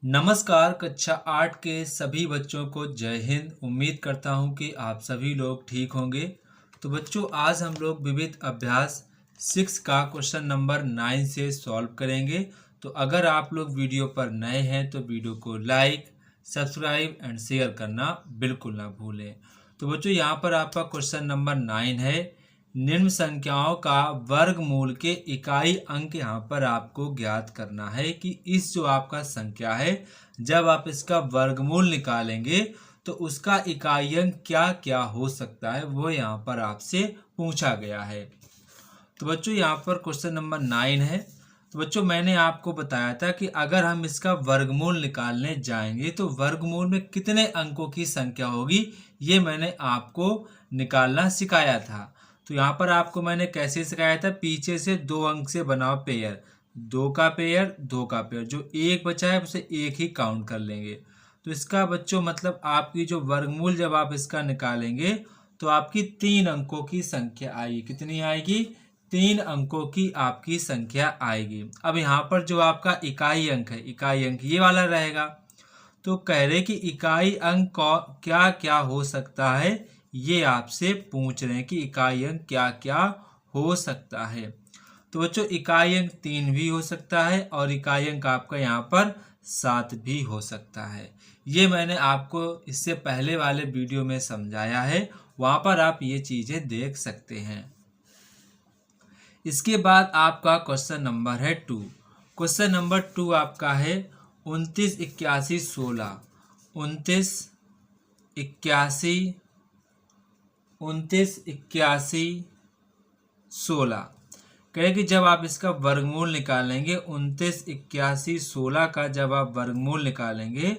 नमस्कार। कक्षा 8 के सभी बच्चों को जय हिंद। उम्मीद करता हूं कि आप सभी लोग ठीक होंगे। तो बच्चों, आज हम लोग विविध अभ्यास 6 का क्वेश्चन नंबर 9 से सॉल्व करेंगे। तो अगर आप लोग वीडियो पर नए हैं तो वीडियो को लाइक, सब्सक्राइब एंड शेयर करना बिल्कुल ना भूलें। तो बच्चों, यहाँ पर आपका क्वेश्चन नंबर 9 है। निम्न संख्याओं का वर्गमूल के इकाई अंक यहाँ पर आपको ज्ञात करना है कि इस जो आपका संख्या है, जब आप इसका वर्गमूल निकालेंगे तो उसका इकाई अंक क्या क्या हो सकता है, वो यहाँ पर आपसे पूछा गया है। तो बच्चों, यहाँ पर क्वेश्चन नंबर 9 है। तो बच्चों, मैंने आपको बताया था कि अगर हम इसका वर्गमूल निकालने जाएंगे तो वर्गमूल में कितने अंकों की संख्या होगी, ये मैंने आपको निकालना सिखाया था। तो यहाँ पर आपको मैंने कैसे सिखाया था, पीछे से 2 अंक से बनाओ पेयर, 2 का पेयर, 2 का पेयर, जो एक बचा है उसे एक ही काउंट कर लेंगे। तो इसका बच्चों मतलब आपकी जो वर्गमूल जब आप इसका निकालेंगे तो आपकी 3 अंकों की संख्या आएगी। कितनी आएगी? 3 अंकों की आपकी संख्या आएगी। अब यहाँ पर जो आपका इकाई अंक है, इकाई अंक ये वाला रहेगा। तो कह रहे कि इकाई अंक क्या क्या हो सकता है, ये आपसे पूछ रहे हैं कि इकाई अंक क्या क्या हो सकता है। तो बच्चों, इकाई अंक 3 भी हो सकता है और इकाई अंक आपका यहाँ पर 7 भी हो सकता है। ये मैंने आपको इससे पहले वाले वीडियो में समझाया है, वहाँ पर आप ये चीज़ें देख सकते हैं। इसके बाद आपका क्वेश्चन नंबर है 2। क्वेश्चन नंबर 2 आपका है 29 81 16। 29 81 29 81 16 कहे कि जब आप इसका वर्गमूल निकालेंगे, 29 81 16 का जब आप वर्गमूल निकालेंगे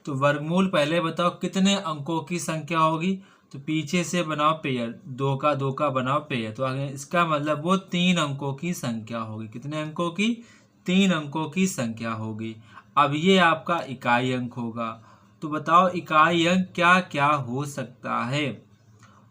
तो वर्गमूल पहले बताओ कितने अंकों की संख्या होगी। तो पीछे से बनाओ पेयर, 2 का बनाओ पेयर, तो आगे इसका मतलब वो 3 अंकों की संख्या होगी। कितने अंकों की? 3 अंकों की संख्या होगी। अब ये आपका इकाई अंक होगा। तो बताओ इकाई अंक क्या क्या हो सकता है।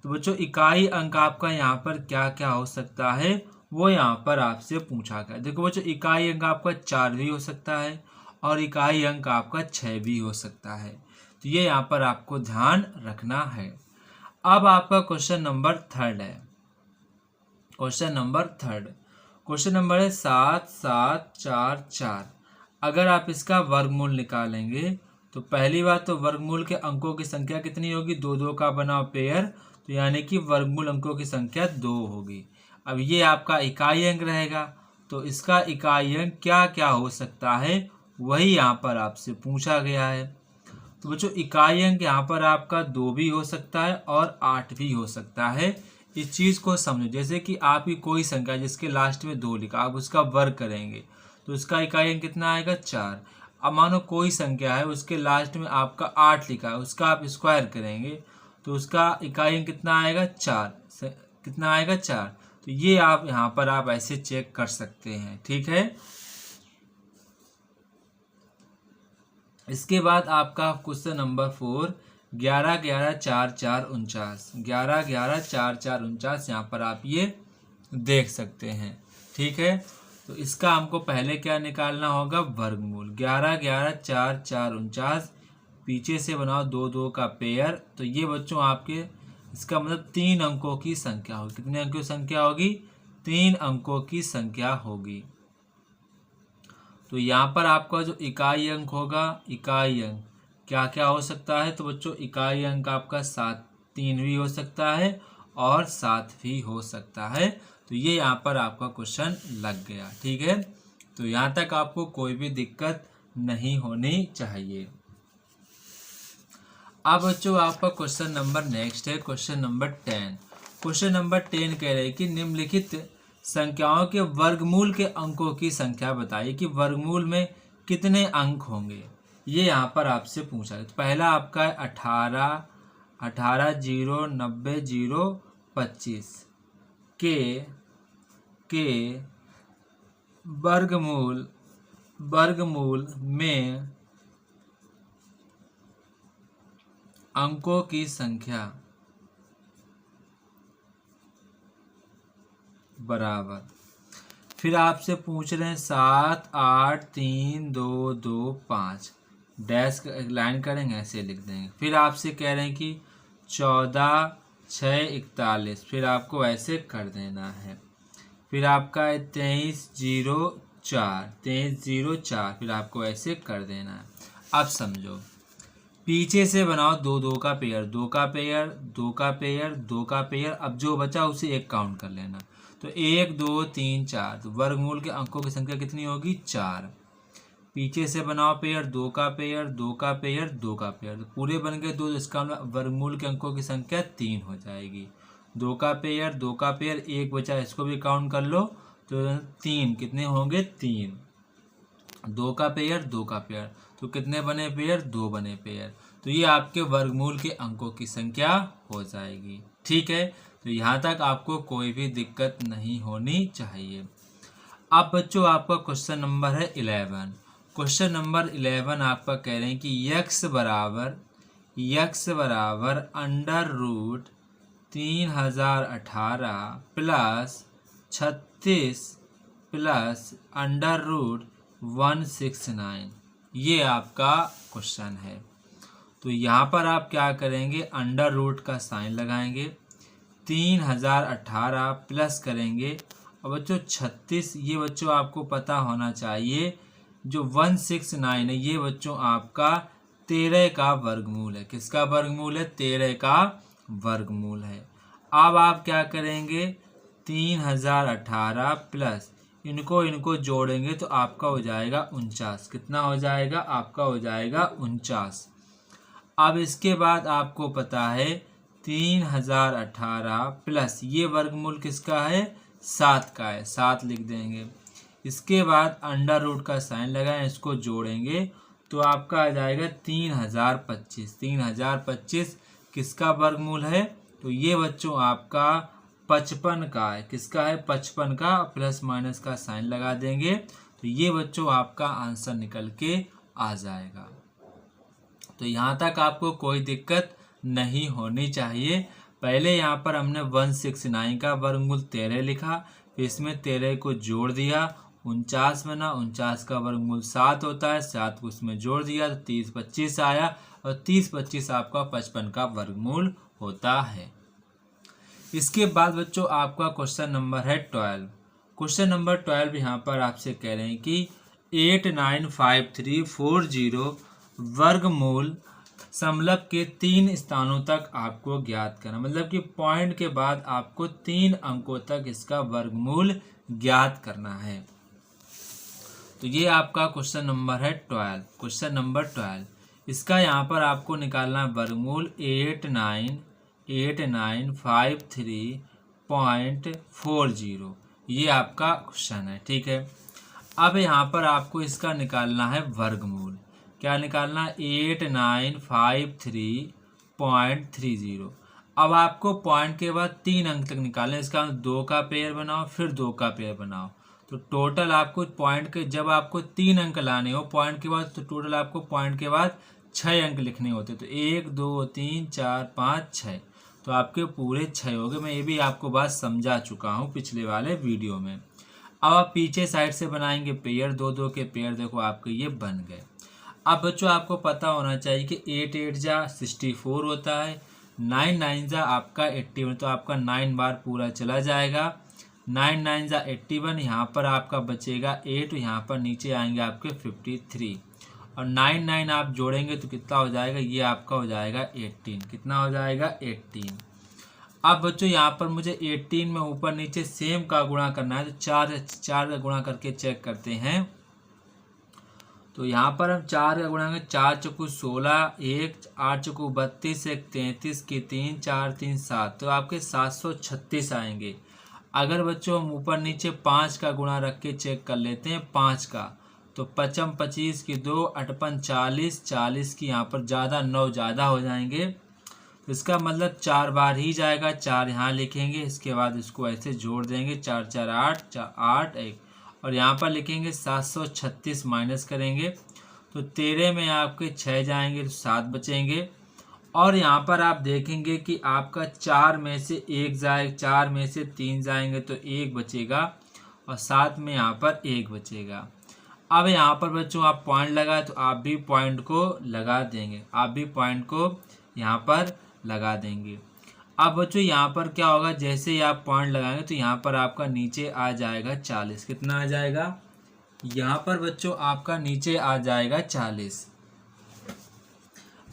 तो बच्चों, इकाई अंक आपका यहाँ पर क्या क्या हो सकता है, वो यहाँ पर आपसे पूछा गया। देखो बच्चों, इकाई अंक आपका 4 भी हो सकता है और इकाई अंक आपका 6 भी हो सकता है। तो ये यहाँ पर आपको ध्यान रखना है। अब आपका क्वेश्चन नंबर 3 है। क्वेश्चन नंबर 3, क्वेश्चन नंबर है 7 7 4 4। अगर आप इसका वर्गमूल निकालेंगे तो पहली बात तो वर्गमूल के अंकों की संख्या कितनी होगी? 2 का बनाओ पेयर, तो यानी कि वर्गमूल अंकों की संख्या 2 होगी। अब ये आपका इकाई अंक रहेगा, तो इसका इकाई अंक क्या क्या हो सकता है, वही यहाँ पर आपसे पूछा गया है। तो बच्चों, इकाई अंक यहाँ पर आपका 2 भी हो सकता है और 8 भी हो सकता है। इस चीज़ को समझो, जैसे कि आपकी कोई संख्या जिसके लास्ट में 2 लिखा, आप उसका वर्ग करेंगे तो उसका इकाई अंक कितना आएगा? 4। अब मानो कोई संख्या है उसके लास्ट में आपका 8 लिखा है, उसका आप स्क्वायर करेंगे तो उसका इकाई अंक कितना आएगा? 4। कितना आएगा? 4। तो ये आप यहाँ पर आप ऐसे चेक कर सकते हैं, ठीक है। इसके बाद आपका क्वेश्चन नंबर 4, 11 11 4 4 49। 11 11 4 4 49 यहाँ पर आप ये देख सकते हैं, ठीक है। तो इसका हमको पहले क्या निकालना होगा? वर्गमूल। 11 11 4 4 49, पीछे से बनाओ 2 का पेयर, तो ये बच्चों आपके इसका मतलब 3 अंकों की संख्या होगी। कितने अंकों की संख्या होगी? 3 अंकों की संख्या होगी। तो यहाँ पर आपका जो इकाई अंक होगा, इकाई अंक क्या क्या हो सकता है? तो बच्चों, इकाई अंक आपका 7 3 भी हो सकता है और 7 भी हो सकता है। तो ये यहाँ पर आपका क्वेश्चन लग गया, ठीक है। तो यहाँ तक आपको कोई भी दिक्कत नहीं होनी चाहिए। अब बच्चों, आपका क्वेश्चन नंबर नेक्स्ट है, क्वेश्चन नंबर 10। क्वेश्चन नंबर 10 कह रहे हैं कि निम्नलिखित संख्याओं के वर्गमूल के अंकों की संख्या बताइए कि वर्गमूल में कितने अंक होंगे। ये यहाँ पर आपसे पूछा है। तो पहला आपका है 18 18 0 90 0 25 के वर्गमूल में अंकों की संख्या बराबर। फिर आपसे पूछ रहे हैं 7 8 3 2 2 5। डैश लाइन करेंगे, ऐसे लिख देंगे। फिर आपसे कह रहे हैं कि 14 6 41, फिर आपको ऐसे कर देना है। फिर आपका है 2304, फिर आपको ऐसे कर देना है। अब समझो, पीछे से बनाओ दो दो का पेयर, दो का पेयर, दो का पेयर, दो का पेयर। अब जो बचा उसे एक काउंट कर लेना। तो 1 2 3 4, तो वर्गमूल के अंकों की संख्या कितनी होगी? 4। पीछे से बनाओ पेयर, दो का पेयर, दो का पेयर, दो का पेयर, तो पूरे बन गए 2। इसका वर्गमूल के अंकों की संख्या 3 हो जाएगी। दो का पेयर, दो का पेयर, एक बचा, इसको भी काउंट कर लो। तो 3 कितने होंगे? 3। दो का पेयर, दो का पेयर, तो कितने बने पेयर? 2 बने पेयर। तो ये आपके वर्गमूल के अंकों की संख्या हो जाएगी। ठीक है, तो यहाँ तक आपको कोई भी दिक्कत नहीं होनी चाहिए। अब बच्चों आपका क्वेश्चन नंबर है 11। क्वेश्चन नंबर 11 आपका कह रहे हैं कि यक्स बराबर under root 3018 plus 36 plus under root 169, ये आपका क्वेश्चन है। तो यहाँ पर आप क्या करेंगे? अंडर रूट का साइन लगाएंगे, 3018 प्लस करेंगे, और बच्चों 36, ये बच्चों आपको पता होना चाहिए जो 169 है, ये बच्चों आपका 13 का वर्गमूल है। किसका वर्गमूल है? 13 का वर्गमूल है। अब आप क्या करेंगे? 3018 प्लस इनको जोड़ेंगे तो आपका हो जाएगा 49। कितना हो जाएगा? आपका हो जाएगा 49। अब इसके बाद आपको पता है 3018 प्लस ये वर्गमूल किसका है? 7 का है, 7 लिख देंगे। इसके बाद अंडर रूट का साइन लगाएं, इसको जोड़ेंगे तो आपका आ जाएगा 3025। 3025 किसका वर्गमूल है? तो ये बच्चों आपका 55 का है। किसका है? 55 का। प्लस माइनस का साइन लगा देंगे तो ये बच्चों आपका आंसर निकल के आ जाएगा। तो यहाँ तक आपको कोई दिक्कत नहीं होनी चाहिए। पहले यहाँ पर हमने 169 का वर्गमूल 13 लिखा, फिर इसमें 13 को जोड़ दिया, 49 बना। 49 का वर्गमूल 7 होता है, 7 को उसमें जोड़ दिया तो 3025 आया, और 3025 आपका 55 का वर्गमूल होता है। इसके बाद बच्चों आपका क्वेश्चन नंबर है 12। क्वेश्चन नंबर 12 यहाँ पर आपसे कह रहे हैं कि 895340 वर्गमूल समलव के 3 स्थानों तक आपको ज्ञात करना, मतलब कि पॉइंट के बाद आपको 3 अंकों तक इसका वर्गमूल ज्ञात करना है। तो ये आपका क्वेश्चन नंबर है 12। क्वेश्चन नंबर 12, इसका यहाँ पर आपको निकालना है वर्गमूल 8953.40, ये आपका क्वेश्चन है। ठीक है, अब यहाँ पर आपको इसका निकालना है वर्गमूल। क्या निकालना है? 8953.30। अब आपको पॉइंट के बाद 3 अंक तक निकालना, इसका 2 का पेयर बनाओ, फिर 2 का पेयर बनाओ। तो टोटल आपको पॉइंट के, जब आपको 3 अंक लाने हो पॉइंट के बाद, तो टोटल आपको पॉइंट के बाद 6 अंक लिखने होते। तो 1 2 3 4 5 6, तो आपके पूरे 6 हो गए। मैं ये भी आपको बात समझा चुका हूँ पिछले वाले वीडियो में। अब आप पीछे साइड से बनाएंगे पेयर, 2 2 के पेयर, देखो आपके ये बन गए। अब बच्चों आपको पता होना चाहिए कि 8 8 जा 64 होता है, 9 9 जा आपका 81, तो आपका 9 बार पूरा चला जाएगा। 9 9 जा 81, यहाँ पर आपका बचेगा 8, यहाँ पर नीचे आएंगे आपके 53, और 9 9 आप जोड़ेंगे तो कितना हो जाएगा? ये आपका हो जाएगा 18। कितना हो जाएगा? 18। अब बच्चों यहाँ पर मुझे 18 में ऊपर नीचे सेम का गुणा करना है, तो 4 का गुणा करके चेक करते हैं। तो यहाँ पर हम 4 का गुणा करेंगे, 4 चौकू 16, 1 8 चौकू 32, 1 33 की 3 4 3 7, तो आपके 736 आएंगे। अगर बच्चों हम ऊपर नीचे 5 का गुणा रख के चेक कर लेते हैं, 5 का, तो 55 25 की 2, 58 40, 40 की यहाँ पर ज़्यादा 9 ज़्यादा हो जाएंगे, तो इसका मतलब 4 बार ही जाएगा। 4 यहाँ लिखेंगे, इसके बाद इसको ऐसे जोड़ देंगे, 4 4 8 8 1, और यहाँ पर लिखेंगे 736 माइनस करेंगे तो 13 में आपके 6 जाएंगे तो 7 बचेंगे। और यहाँ पर आप देखेंगे कि आपका 4 में से 1 जाए, 4 में से 3 जाएंगे तो 1 बचेगा, और 7 में यहाँ पर 1 बचेगा। अब यहाँ पर बच्चों आप पॉइंट लगाए तो आप भी पॉइंट को लगा देंगे, आप भी पॉइंट को यहाँ पर लगा देंगे। अब बच्चों यहाँ पर क्या होगा, जैसे ही आप पॉइंट लगाएंगे तो यहाँ पर आपका नीचे आ जाएगा 40। कितना आ जाएगा, यहाँ पर बच्चों आपका नीचे आ जाएगा 40।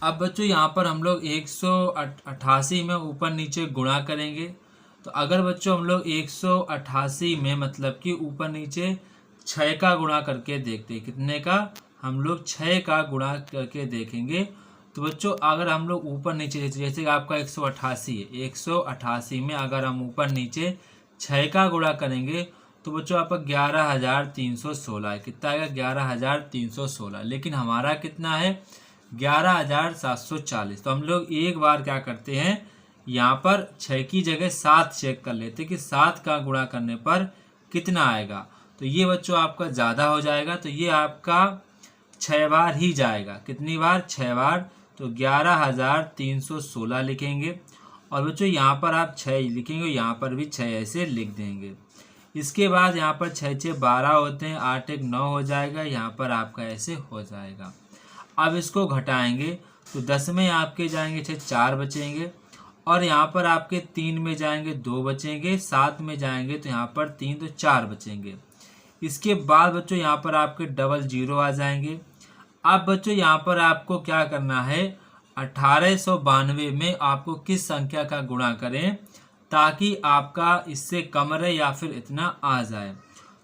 अब बच्चों यहाँ पर हम लोग 188 में ऊपर नीचे गुणा करेंगे। तो अगर बच्चों हम लोग 188 में मतलब कि ऊपर नीचे 6 का गुणा करके देखते हैं, कितने का, हम लोग 6 का गुणा करके देखेंगे। तो बच्चों अगर हम लोग ऊपर नीचे जैसे कि आपका 188 है, 188 में अगर हम ऊपर नीचे 6 का गुणा करेंगे तो बच्चों आपका 11,316 है। कितना आएगा, 11,316। लेकिन हमारा कितना है, 11,740। तो हम लोग एक बार क्या करते हैं, यहाँ पर 6 की जगह 7 चेक कर लेते हैं कि 7 का गुणा करने पर कितना आएगा। तो ये बच्चों आपका ज़्यादा हो जाएगा, तो ये आपका 6 बार ही जाएगा। कितनी बार, 6 बार। तो 11,316 लिखेंगे। और बच्चों यहाँ पर आप 6 लिखेंगे, यहाँ पर भी 6 ऐसे लिख देंगे। इसके बाद यहाँ पर 6 6 12 होते हैं, 8 1 9 हो जाएगा, यहाँ पर आपका ऐसे हो जाएगा। अब इसको घटाएंगे तो 10 में आपके जाएंगे 6 4 बचेंगे, और यहाँ पर आपके 3 में जाएंगे 2 बचेंगे, 7 में जाएंगे तो यहाँ पर 3 तो 4 बचेंगे। इसके बाद बच्चों यहाँ पर आपके डबल 0 आ जाएंगे। अब बच्चों यहाँ पर आपको क्या करना है, 1892 में आपको किस संख्या का गुणा करें ताकि आपका इससे कम रहे या फिर इतना आ जाए।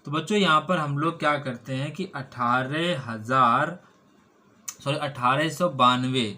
तो बच्चों यहाँ पर हम लोग क्या करते हैं कि 1892।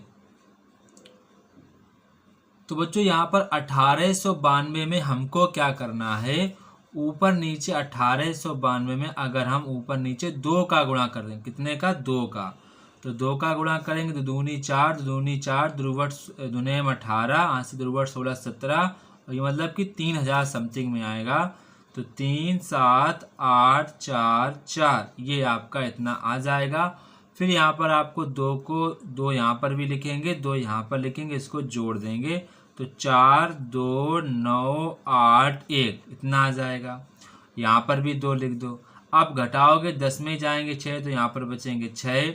तो बच्चों यहाँ पर 1892 में हमको क्या करना है, ऊपर नीचे 1892 में अगर हम ऊपर नीचे 2 का गुणा कर दें, कितने का, 2 का, तो 2 का गुणा करेंगे तो दूनी 4, दूनी 4, दुर्वट दुने 18, 80 दुर्वट 16 17, और ये मतलब कि 3000 समथिंग में आएगा। तो 3 7 8 4 4 ये आपका इतना आ जाएगा। फिर यहाँ पर आपको 2 को 2 यहाँ पर भी लिखेंगे, 2 यहाँ पर लिखेंगे, इसको जोड़ देंगे तो 4 2 9 8 1 इतना आ जाएगा। यहाँ पर भी 2 लिख दो। अब घटाओगे, 10 में जाएंगे 6 तो यहाँ पर बचेंगे 6,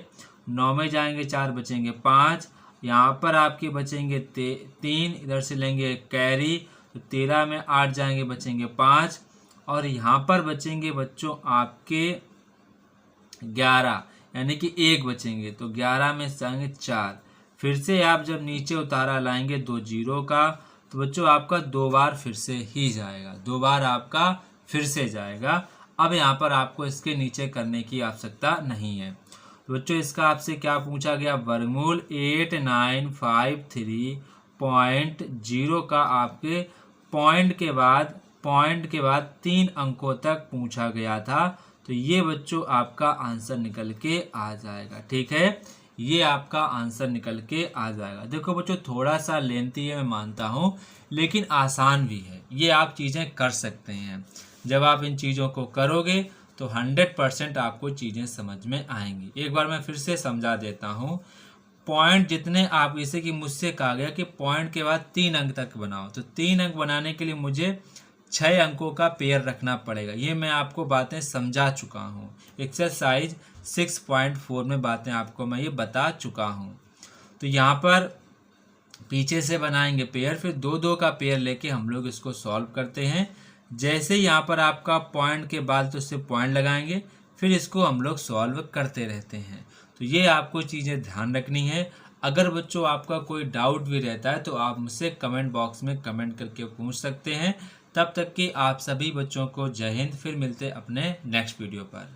9 में जाएंगे 4 बचेंगे 5, यहाँ पर आपके बचेंगे 3, इधर से लेंगे कैरी तो 13 में 8 जाएंगे बचेंगे 5, और यहाँ पर बचेंगे बच्चों आपके 11 यानी कि 1 बचेंगे, तो 11 में जाएंगे 4। फिर से आप जब नीचे उतारा लाएंगे 2 0 का तो बच्चों आपका 2 बार फिर से ही जाएगा, 2 बार आपका फिर से जाएगा। अब यहाँ पर आपको इसके नीचे करने की आवश्यकता नहीं है। तो बच्चों इसका आपसे क्या पूछा गया, वर्गमूल 8953.0 का आपके पॉइंट के बाद 3 अंकों तक पूछा गया था। तो ये बच्चों आपका आंसर निकल के आ जाएगा। ठीक है, ये आपका आंसर निकल के आ जाएगा। देखो बच्चों थोड़ा सा लेंथी है मैं मानता हूँ, लेकिन आसान भी है। ये आप चीज़ें कर सकते हैं। जब आप इन चीज़ों को करोगे तो 100% आपको चीज़ें समझ में आएंगी। एक बार मैं फिर से समझा देता हूँ। पॉइंट जितने आप, जैसे कि मुझसे कहा गया कि पॉइंट के बाद 3 अंक तक बनाओ, तो 3 अंक बनाने के लिए मुझे 6 अंकों का पेयर रखना पड़ेगा। ये मैं आपको बातें समझा चुका हूँ। एक्सरसाइज 6.4 में बातें आपको मैं ये बता चुका हूँ। तो यहाँ पर पीछे से बनाएंगे पेयर, फिर 2 2 का पेयर लेके हम लोग इसको सॉल्व करते हैं। जैसे यहाँ पर आपका पॉइंट के बाद तो उससे पॉइंट लगाएंगे, फिर इसको हम लोग सॉल्व करते रहते हैं। तो ये आपको चीज़ें ध्यान रखनी है। अगर बच्चों आपका कोई डाउट भी रहता है तो आप मुझसे कमेंट बॉक्स में कमेंट करके पूछ सकते हैं। तब तक कि आप सभी बच्चों को जय हिंद। फिर मिलते हैं अपने नेक्स्ट वीडियो पर।